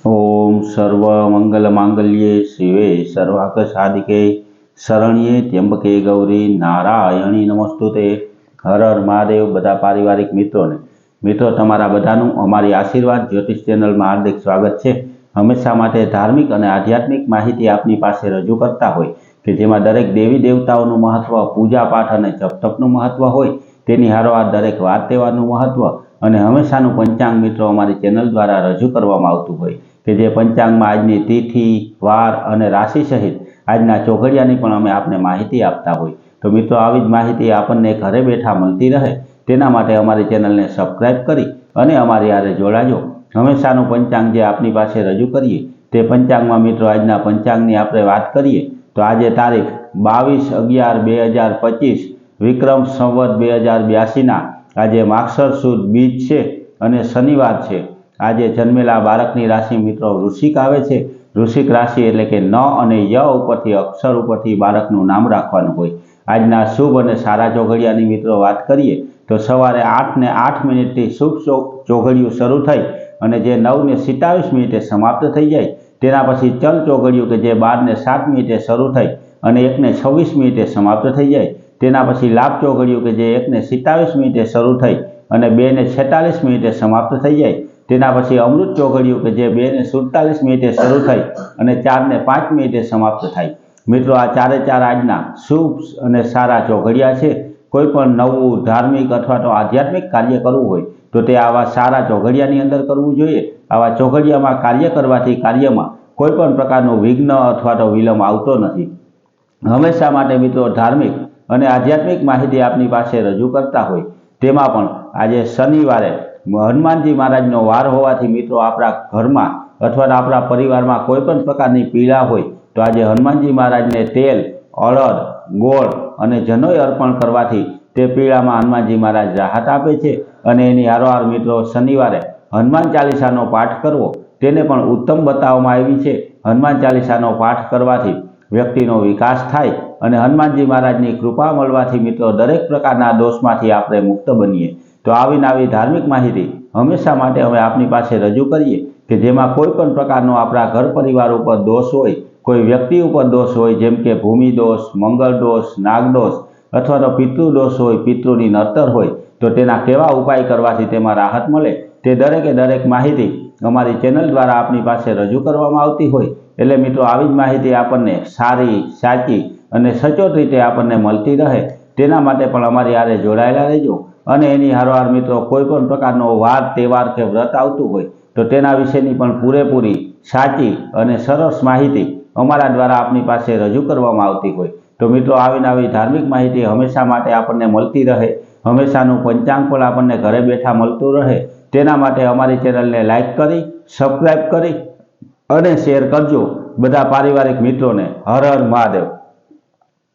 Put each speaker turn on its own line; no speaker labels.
ओम सर्व मंगल मांगल्ये शिवे सर्वार्थ साधिके शरण्ये त्र्यंबके गौरी नारायणी नमस्तुते। हर हर महादेव। बधा पारिवारिक मित्रों तमारा बधानुं अमारी आशीर्वाद ज्योतिष चेनल में हार्दिक स्वागत है। हमेशा माटे धार्मिक और आध्यात्मिक माहिती आपनी पासे रजू करता होय के जेमां दरेक देवी देवताओं महत्व, पूजा पाठ और जप तपनुं महत्व होय तेनी हारोहार दरेक वार तहेवारनुं महत्व અને હંમેશાનું પંચાંગ મિત્રો અમારી ચેનલ દ્વારા રજૂ કરવામાં આવતું હોય કે જે પંચાંગમાં આજની તિથિ, વાર અને રાશિ સહિત આજના ચોઘડિયાની પણ અમે આપને માહિતી આપતા હોય। તો મિત્રો આવી જ માહિતી આપણને ઘરે બેઠા મળતી રહે તેના માટે અમારી ચેનલને સબસ્ક્રાઇબ કરી અને અમારી હારે જોડાજો। હંમેશાનું પંચાંગ જે આપની પાસે રજૂ કરીએ તે પંચાંગમાં મિત્રો આજના પંચાંગની આપણે વાત કરીએ તો આજે તારીખ 22/11/2025 વિક્રમ સંવત 2082 आज माक्षर सुद बीज है और शनिवार है। आज जन्मेला बाळकनी राशि मित्रों वृश्चिक आवे छे। वृश्चिक राशि एटले के न अने य उपरथी अक्षर उपरथी बाळकनुं नाम राखवानुं होय। आजना शुभ और सारा चौघडियानी मित्रों बात करिए तो सवारे 8:08 थी शुभ चौघडियुं शरू थई अने जे 9:27 समाप्त थई जाय तेना पछी चल चौघडियुं के जे 12:07 शरू थई अने 1:26 समाप्त थई जाय तेना पछी लाभ चौघडियुं के जे 1:27 शरू थई अने 2:46 समाप्त थई जाय तेना पछी अमृत चौघडियुं के जे 2:47 शरू थई अने 4:05 समाप्त थाय। मित्रों आ चारे चार आजना शुभ अने सारा चौघडिया छे। कोईपण नवुं धार्मिक अथवा तो आध्यात्मिक कार्य करवुं होय तो ते आवा सारा चौघडियानी अंदर करवुं जोईए। आवा चौघडियामां कार्य करवाथी कार्यमां कोईपण प्रकारनुं विघ्न अथवा तो विलंब आवतो नथी। हमेशा माटे मित्रों धार्मिक અને આધ્યાત્મિક માહિતી આપની પાસે રજૂ કરતા હોય તેમાં પણ આજે શનિવારે હનુમાનજી મહારાજનો વાર હોવાથી મિત્રો આપણા ઘરમાં અથવા આપણા પરિવારમાં કોઈ પણ પ્રકારની પીડા હોય તો આજે હનુમાનજી મહારાજને તેલ, અળદ, ગોળ અને જનોઈ અર્પણ કરવાથી તે પીડામાં હનુમાનજી મહારાજ રાહત આપે છે। અને એની હારોહાર મિત્રો શનિવારે હનુમાન ચાલીસાનો પાઠ કરવો તેને પણ ઉત્તમ બતાવવામાં આવી છે। હનુમાન ચાલીસાનો પાઠ કરવાથી व्यक्तिनो विकास थाय अने हनुमानजी महाराजनी कृपा मळवाथी मित्रों दरेक प्रकारना दोषमांथी आपणे मुक्त बनीए। तो आवी नवी धार्मिक माहिती हमेशा माटे अमे आपनी पासे रजू करीए के जेमां कोईपण प्रकारनो आपणा घर परिवार उपर दोष होय, कोई व्यक्ति उपर दोष होय जेम के भूमि दोष, मंगल दोष, नाग दोष अथवा तो पितृ दोष होय, पितृनी नड़तर होय तो तेना केवा उपाय करवाथी तेमां राहत मळे ते दरेके दरेक माहिती अमारी चेनल द्वारा आपनी पासे रजू करवामां आवती होय। एटले मित्रों आवी ज माहिती आपने सारी, साची अने सचोट रीते आपने मळती रहे तेना माटे पण अमारी हारे जोडायेला रहेजो। अने एनी हारोहार मित्रों कोईपण प्रकारनो वार, तहेवार के व्रत आवतुं होय तो तेना विशेनी पण पूरेपूरी साची अने सरस माहिती अमारा द्वारा आपनी पासे रजू करवामां आवती होय। तो मित्रों आवी नवी धार्मिक माहिती हमेशा माटे आपने मळती रहे, हमेशानुं पंचांग पण आपने घरे बैठा मळतुं रहे तेना माटे अमारी चेनलने लाइक करी, सब्सक्राइब करी અને શેર કરજો બધા પારિવારિક મિત્રોને। હર હર મહાદેવ।